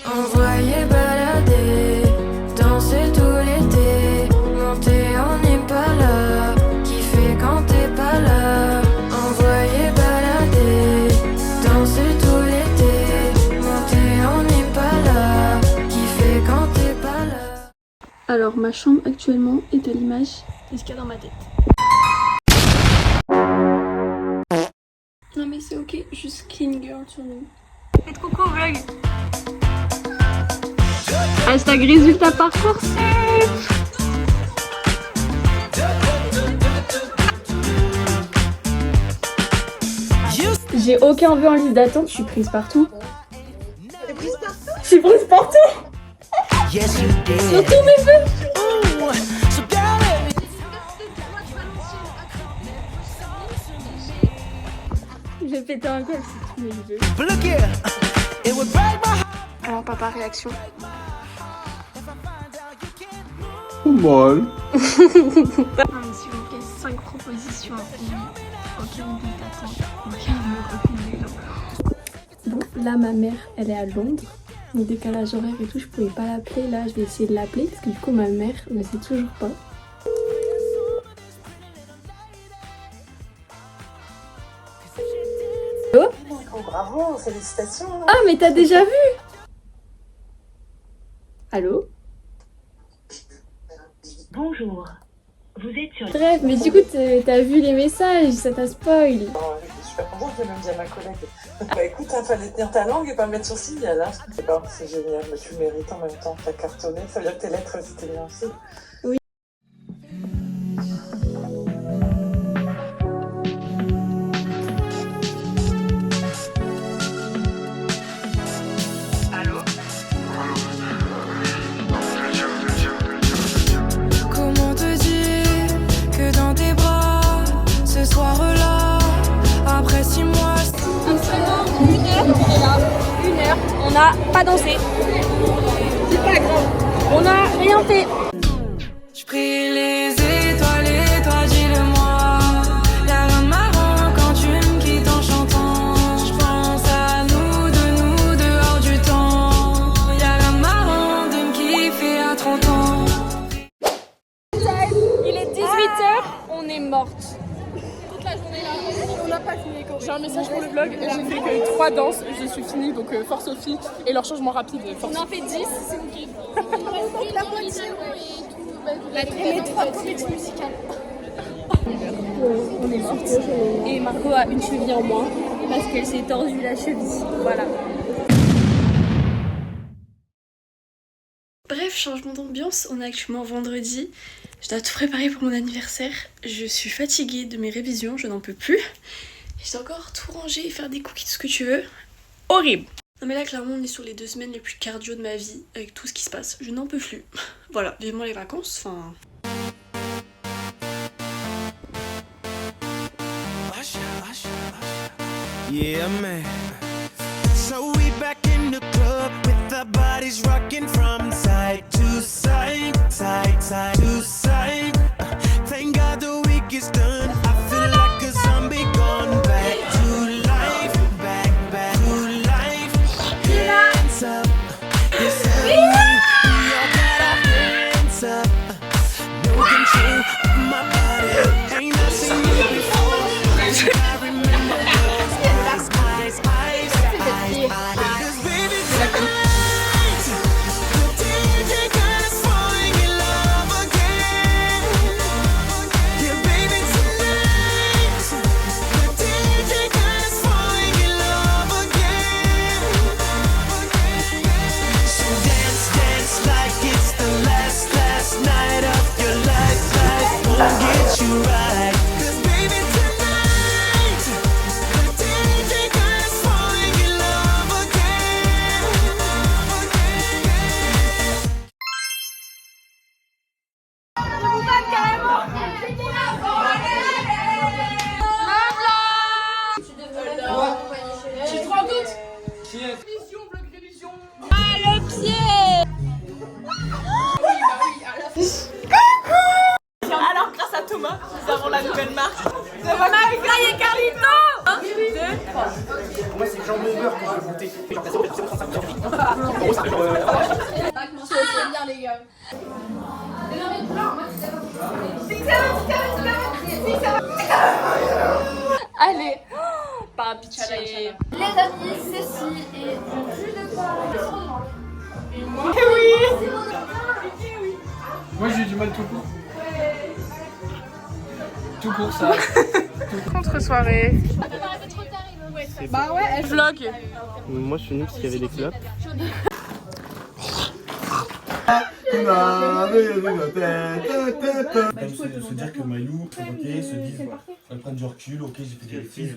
Envoyer balader, danser tout l'été, monter en Impala, kiffer quand t'es pas là. Envoyer balader, danser tout l'été, monter en Impala, kiffer quand t'es pas là. Alors ma chambre actuellement est à l'image de ce qu'il y a dans ma tête. Non mais c'est ok, juste clean girl sur nous. Faites coucou au vlog. Hashtag résultat Parcoursup. J'ai aucun vœu en liste d'attente, je suis prise partout. T'es prise partout? Je suis prise partout. Sur tous mes vœux. J'ai pété un câble sur tous mes vœux. Alors papa, réaction. Pas mal. Non mais s'il vous plaît, 5 propositions. Oui, aucun but d'attente, aucun me reconnaît. Bon, là ma mère, elle est à Londres. Donc décalage horaire et tout, je pouvais pas l'appeler. Là, je vais essayer de l'appeler parce que du coup ma mère ne sait toujours pas. Oh, Oh, bravo, félicitations. ah mais t'as déjà vu? Allô? Bonjour, vous êtes sur... Bref, mais du coup t'as vu les messages, ça t'a spoil. Oh, je suis super contente, j'ai même dit à ma collègue. Bah écoute, il fallait tenir ta langue et pas me mettre sur signal. Hein. C'est génial, mais tu le mérites en même temps. T'as cartonné, ça veut dire que tes lettres c'était bien aussi. Oui. Comment te dire que dans tes bras, ce soir-là, après 6 mois, Seulement 1 heure, on est là. 1 heure, on n'a pas dansé. C'est pas grave. On n'a rien fait. je prie les étoiles et toi dis-le-moi. Y'a rien de marrant quand tu me quittes en chantant. Je pense à nous dehors du temps. Y'a rien de marrant de me kiffer à 30 ans. Il est 18h, on est morte. Toute la journée là, on n'a pas fini. J'ai un message pour le vlog, j'ai fait que 3 danses, je suis finie, donc force aux filles et leur changement rapide. Force. On en fait 10, c'est ok. La moitié. Les 3 comédies musicales. On est morte. Et Margot a une cheville en moins parce qu'elle s'est tordue la cheville. Voilà. Bref, changement d'ambiance, on est actuellement vendredi. Je dois tout préparer pour mon anniversaire. Je suis fatiguée de mes révisions, je n'en peux plus. Je dois encore tout ranger et faire des cookies, tout ce que tu veux. Horrible. Non mais là clairement on est sur les 2 semaines les plus cardio de ma vie avec tout ce qui se passe. Je n'en peux plus. Voilà, vivement les vacances, enfin... Yeah, man. So we back in the club with our bodies rocking from side to side, side, side to side. Thank God the week is done. I feel like a zombie gone back to life, back to life. Hands up, yes, we all got our hands up. No control of my body. Ain't I seen you before? I remember those eyes. Cause baby, tonight bien les gars. Allez, par pitié. Les amis, ceci est du jus de pomme. Moi j'ai eu du mal tout court. Tout court ça. Contre-soirée. Bah ouais, elle vlog. Moi je suis venu parce qu'il y avait des clopes. Se dire que Maïlou, ok, se disent, elle prenne du recul, ok, j'ai fait des bêtises.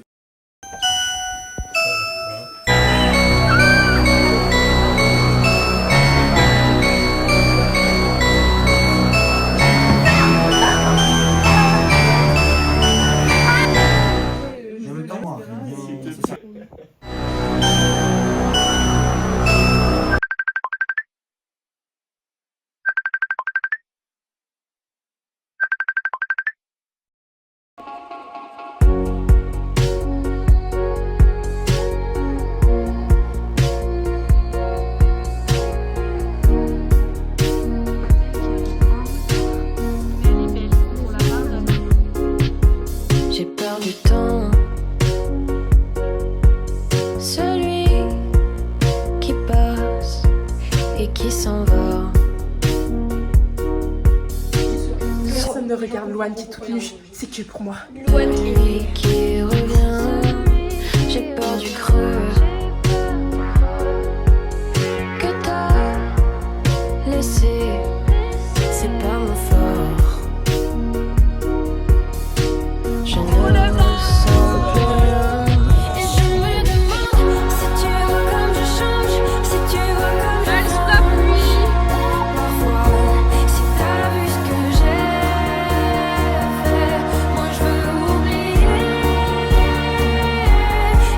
J'ai peur du temps, celui qui passe et qui s'en va. Personne ne regarde Louane qui est toute nue, c'est que pour moi. Lui qui revient, j'ai peur du creux que t'as laissé, c'est pas mon fort. Je ne ressens plus rien. Et je me demande si tu vois comme je change, si tu vois comme je change. Parfois, si t'as vu ce que j'ai fait, moi je veux oublier.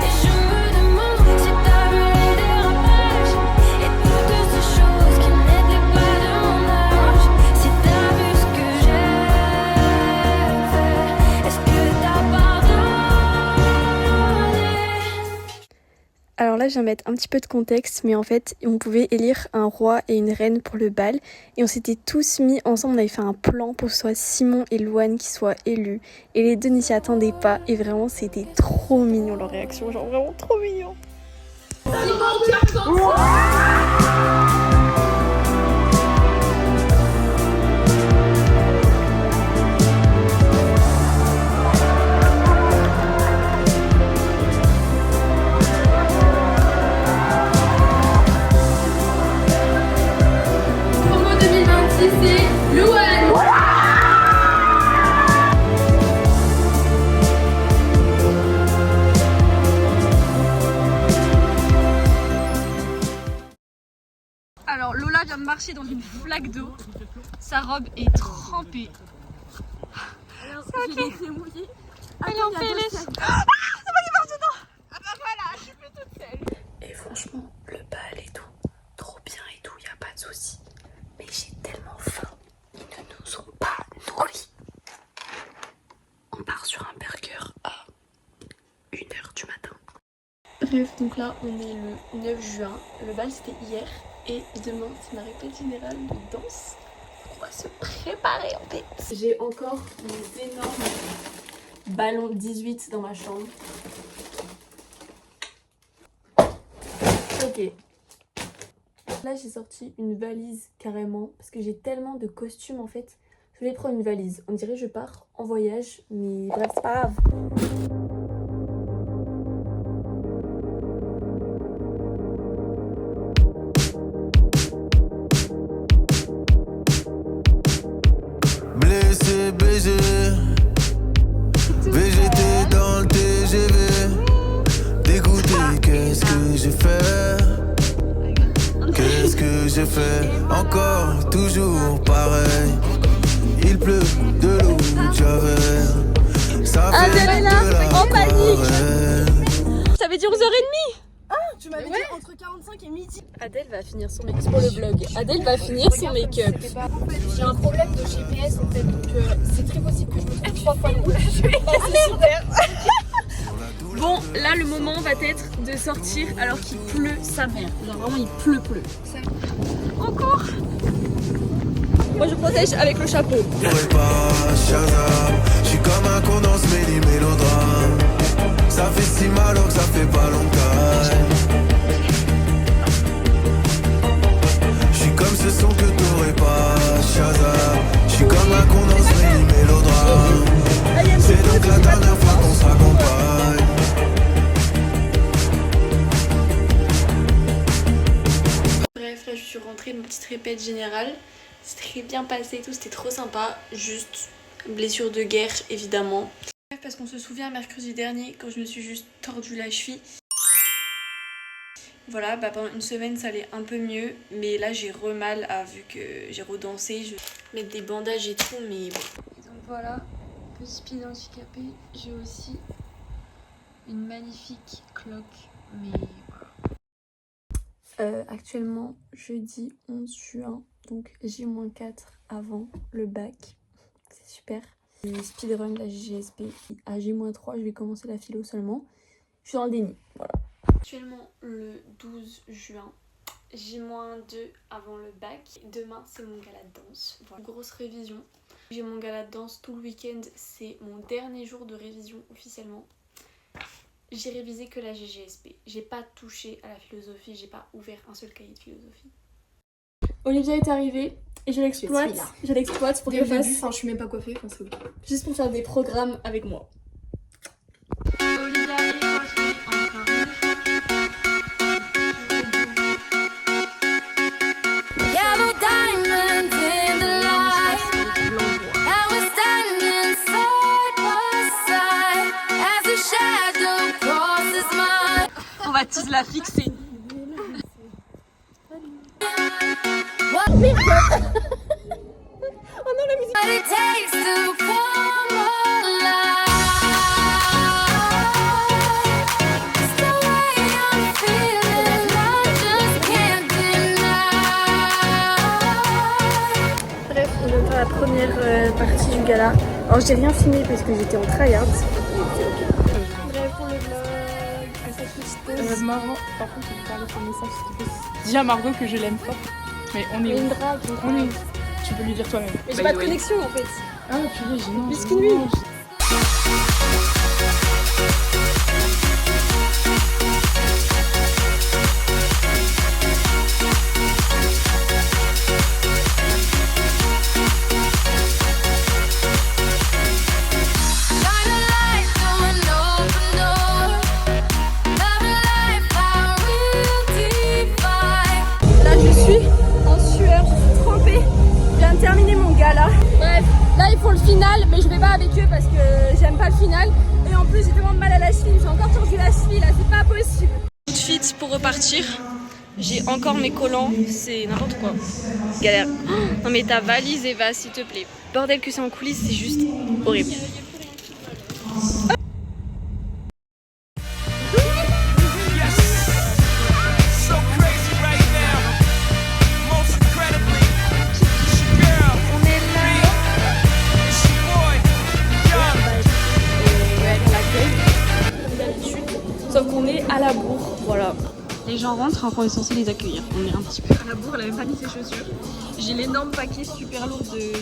Et je me demande si t'as vu les dérapages et toutes ces choses qui n'étaient pas de mon âge. Si t'as vu ce que j'ai fait, est-ce que t'as pardonné? Alors là, je viens mettre un petit peu de contexte, mais en fait, on pouvait élire un roi et une reine pour le bal. Et on s'était tous mis ensemble, on avait fait un plan pour que ce soit Simon et Louane qui soient élus. Et les deux n'y s'y attendaient pas. Et vraiment, c'était trop mignon leur réaction, genre vraiment trop mignon. Promo 2026, c'est Louane. Alors Lola vient de marcher dans une flaque d'eau. Sa robe est trempée. C'est ok. Elle est en PLS. Et franchement, le bal et tout, trop bien et tout, y a pas de souci. Mais j'ai tellement faim, ils ne nous ont pas nourris. On part sur un burger à 1h du matin. Bref, donc là on est le 9 juin, le bal c'était hier et demain c'est ma répète générale de danse. On va se préparer en fait. J'ai encore mes énormes ballons 18 dans ma chambre. Ok. Là j'ai sorti une valise carrément parce que j'ai tellement de costumes en fait. Je voulais prendre une valise. On dirait que je pars en voyage mais bref c'est pas grave. Blessé, BG, VGT dans le TGV. Dégoûté, qu'est-ce que j'ai fait? Qu'est-ce que j'ai fait? Encore, toujours pareil. Il pleut de l'eau de Javel. Ça fait Adèle est là, de la en panique. soirée. Ça veut dire 11h30. Tu m'avais dit entre 45 et midi. Adèle va finir son make-up pour le vlog. Adèle va finir son make-up. J'ai un problème de GPS en fait, donc c'est très possible que je me trompe 3 fois de route. Ah merde. Bon, là le moment va être de sortir alors qu'il pleut sa mère. Genre vraiment il pleut. On court. Moi je protège avec le chapeau. Je suis comme un con dans ce mélodrame. Ça fait si mal que ça fait pas longtemps. Je suis comme ce son que t'aurais pas, Shazam. Je suis comme un con dans ce mélodrame. C'est donc la dernière fois qu'on se raccompagne. Bref, là je suis rentrée de ma petite répète générale. C'est très bien passé et tout, c'était trop sympa. Juste blessure de guerre évidemment. Parce qu'on se souvient mercredi dernier quand je me suis juste tordu la cheville. Voilà, bah pendant une semaine ça allait un peu mieux. Mais là j'ai re-mal vu que j'ai redansé. Je vais mettre des bandages et tout mais bon. Donc voilà, petit pied handicapé. J'ai aussi une magnifique cloque. Mais voilà. Actuellement jeudi 11 juin. Donc J-4 avant le bac. C'est super. Speedrun la GGSP. À J-3 je vais commencer la philo seulement. Je suis dans le déni. Voilà. Actuellement le 12 juin. J-2 avant le bac. Demain c'est mon gala de danse. Voilà. Grosse révision. J'ai mon gala de danse tout le week-end. C'est mon dernier jour de révision officiellement. J'ai révisé que la GGSP. J'ai pas touché à la philosophie. J'ai pas ouvert un seul cahier de philosophie. Olivia est arrivée et je l'exploite pour qu'elle fasse. Enfin, je suis même pas coiffée, enfin, c'est juste pour faire des programmes avec moi. Olivia est coiffée encore une fois. On va tous la fixer. Oh non, la musique. Bref, on vient de faire la première partie du gala. Alors j'ai rien filmé parce que j'étais en tryhard. Bref, pour le vlog, à cette petite pause. Marrant, par contre, je vais parler sur le message s'il te plaît. Dis à Margot que je l'aime fort. Mais on est une drague. Tu peux lui dire toi-même. Mais j'ai pas de connexion en fait. Ah purée, j'ai non. Biscuit nuit. Terminer mon gala. Bref, là ils font le final, mais je vais pas avec eux parce que j'aime pas le final. Et en plus j'ai tellement de mal à la cheville, j'ai encore tordu la cheville là, c'est pas possible. Outfit pour repartir. J'ai encore mes collants, c'est n'importe quoi. Galère. Oh, non mais ta valise Eva s'il te plaît. Bordel que c'est en coulisses, c'est juste horrible. Sauf qu'on est à la bourre, voilà. Les gens rentrent, alors qu'on est censé les accueillir. On est un petit peu à la bourre, elle a même pas mis ses chaussures. J'ai l'énorme paquet super lourd de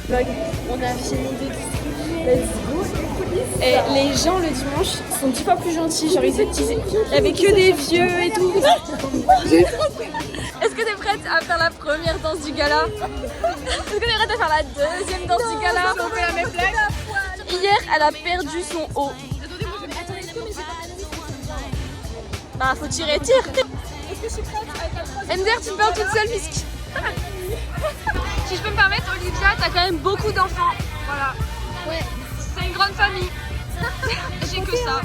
paillettes. On a fini de distribuer. Let's go. Et les gens le dimanche sont 10 fois plus gentils, genre ils étaient avec que des vieux et tout. Est-ce que t'es prête à faire la première danse du gala? Est-ce que t'es prête à faire la deuxième danse du gala? On fait la même blague. Hier, elle a perdu son haut. Bah faut tirer, tire. Est-ce que je suis prête avec la troisième? MDR, tu me parles toute seule puisque... Si je peux me permettre, Olivia, t'as quand même beaucoup d'enfants. Voilà. Ouais. C'est une grande famille. J'ai que ça.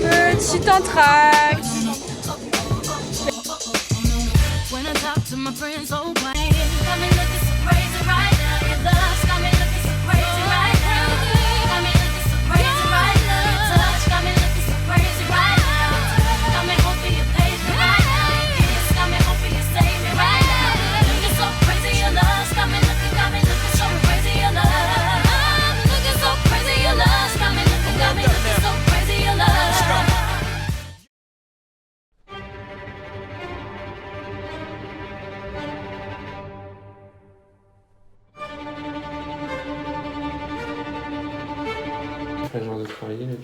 Petit entracte. travailler là.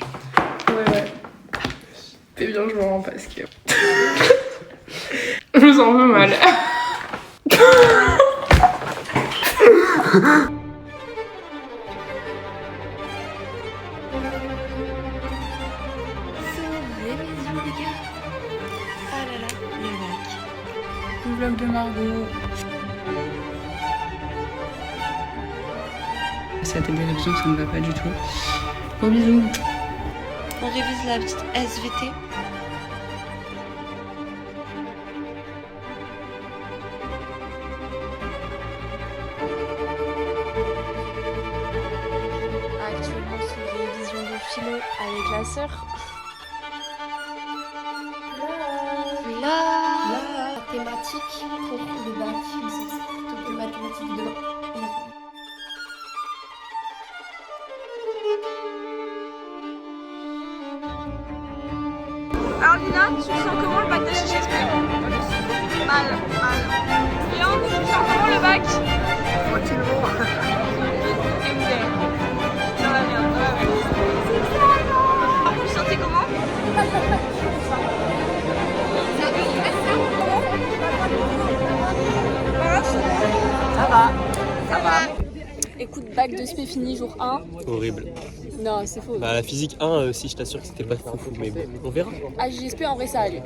Ouais. C'est bien, je me rends parce que. Je me sens un peu mal. Révision les gars. Ah là là, le bac. Le vlog de Margot. C'est la tête des révisions, ça ne va pas du tout. Gros bisous. On révise la petite SVT. Actuellement sur révision de philo avec la sœur. La thématique pour le bac, c'est plutôt que mathématiques dedans. Alors Lina, tu sens comment le bac de HHSP? Mal. Léon, tu sens comment le bac? Tranquillement. Ça va bien. Vous sentez comment? Ça va. Écoute, bac de spé fini jour 1. Horrible. Non, c'est faux. Bah la physique 1, si je t'assure que c'était pas fou, mais bon, on verra. HGSP en vrai ça allait.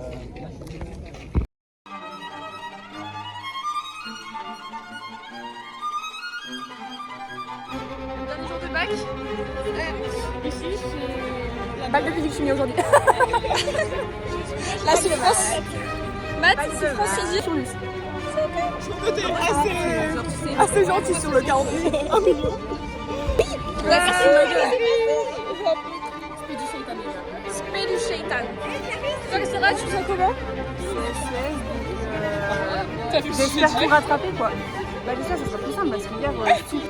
Dernier jour de bac. Ici c'est... Bac de physique fini aujourd'hui. Là c'est France. Maths, c'est France physique. Assez gentil sur le 40. 1 million. Merci ma gueule. Spé du shaitan. Toi Sarah, tu sens comment? J'espère tout rattraper quoi. Bah ça sera plus simple parce qu'hier tout.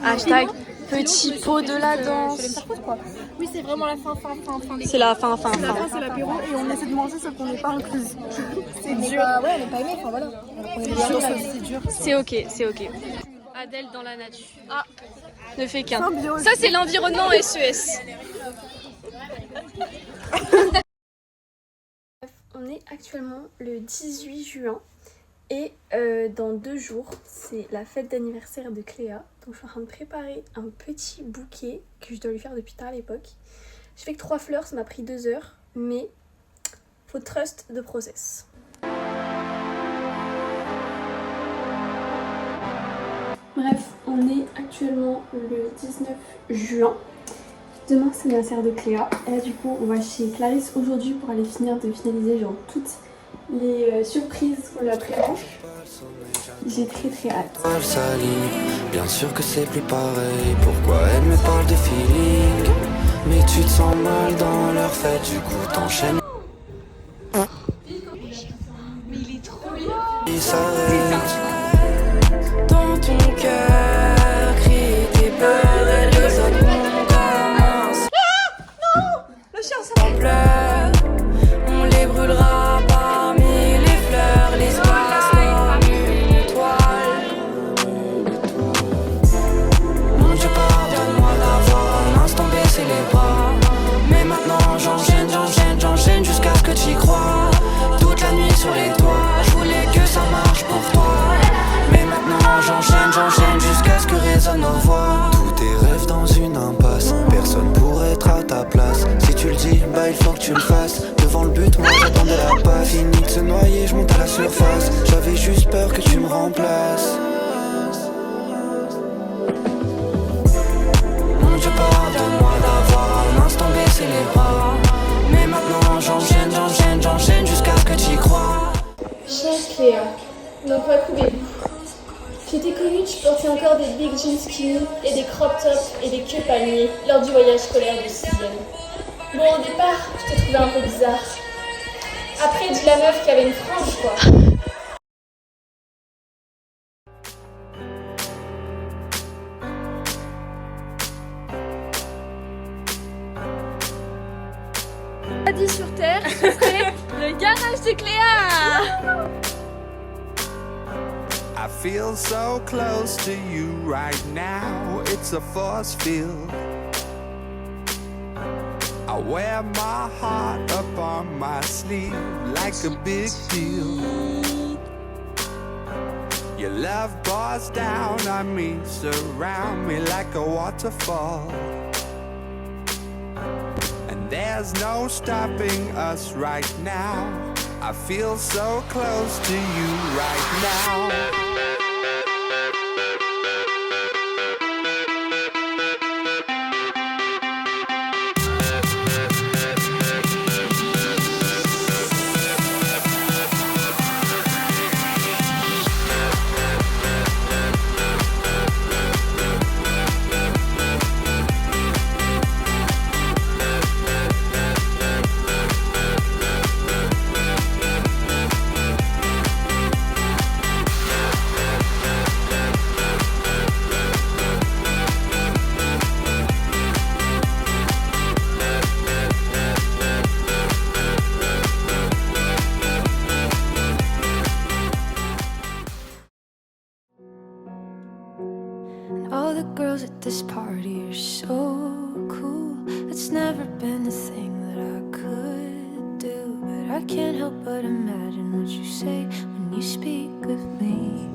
Hashtag petit pot de la danse. Oui, c'est vraiment la fin. C'est la fin. La fin, c'est l'apéro et on essaie de manger ce qu'on n'est pas incluse. C'est dur. Ouais, on n'est pas aimé, enfin voilà. C'est dur. C'est ok. Adèle dans la nature. Ah, ne fait qu'un. Symbiose. Ça c'est l'environnement SES. On est actuellement le 18 juin et dans 2 jours c'est la fête d'anniversaire de Cléa. Donc je suis en train de préparer un petit bouquet que je dois lui faire depuis tard à l'époque. Je fais que 3 fleurs, ça m'a pris 2 heures, mais faut trust the process. Bref, on est actuellement le 19 juin. Demain c'est l'anniversaire de Cléa. Et là du coup on va chez Clarisse aujourd'hui pour aller finaliser genre toutes les surprises qu'on lui a prévues. J'ai très hâte. Bien sûr que c'est plus pareil. Pourquoi elle me parle de feeling? Mais tu te sens mal dans leur fête, du coup t'enchaînes. Mais il est trop bien. Il s'arrête. Dans ton cœur, crie tes peurs et les autres on commence. Le chien ça pleure, on les brûlera parmi les fleurs, l'espace comme une étoile. Mon Dieu, pardonne-moi d'avoir un instant baissé les bras. Mais maintenant j'enchaîne jusqu'à ce que tu y crois. Toute la nuit sur les toits, je voulais que ça marche pour toi. Mais maintenant j'enchaîne jusqu'à ce que résonnent nos voix. Tous tes rêves dans une impasse, personne pour être à ta place. Si tu le dis, bah il faut que tu le fasses. Devant le but, moi j'attendais la passe. Fini de se noyer, je monte à la surface. J'avais juste peur que tu me remplaces. Mon Dieu, pardonne-moi d'avoir un instant baissé les bras. Mais maintenant j'enchaîne jusqu'à ce que tu y crois. Chère Cléa, donc retrouvez-vous. Je t'ai connue, tu portais encore des big jeans skinny et des crop tops et des queues palmiers lors du voyage scolaire de 6ème. Bon, au départ, je t'ai trouvé un peu bizarre. Après, dis la meuf qui avait une frange, quoi. paradis sur terre, ce serait le garage de Cléa. I feel so close to you right now, it's a force field. I wear my heart up on my sleeve like a big deal. Your love pours down on me, surround me like a waterfall. And there's no stopping us right now. I feel so close to you right now. All the girls at this party are so cool. It's never been a thing that I could do, but I can't help but imagine what you say when you speak of me.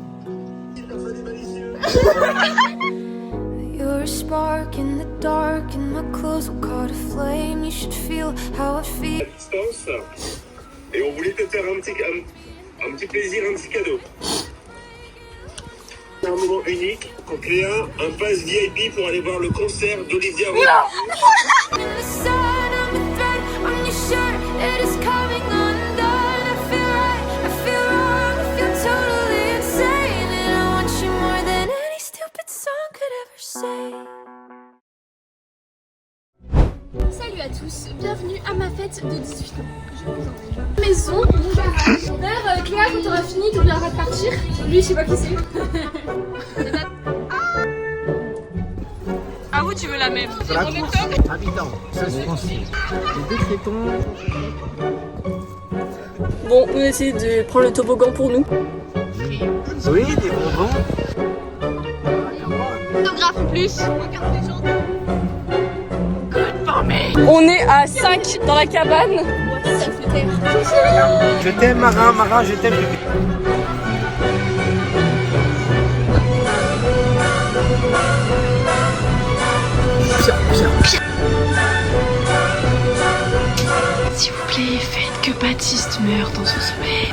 You're a spark in the dark, and my clothes will caught a flame. You should feel how I feel. Et on voulait te faire un petit plaisir, un petit cadeau. C'est un moment unique pour Cléa, un pass VIP pour aller voir le concert d'Olivia Rodrigo. Salut à tous, bienvenue à ma fête de 18 ans. Je vous présente maison. D'ailleurs, Cléa, quand t'auras fini, t'oublieras de partir. Lui, je sais pas qui c'est. Ah vous, tu veux la même? Habitant, ça c'est français. Les deux crétons. Bon, on essaie de prendre le toboggan pour nous. Oui, des bonbons. Autographe en plus. On est à 5 dans la cabane. Je t'aime marin, marin, je t'aime. S'il vous plaît, faites que Baptiste meure dans son sommeil.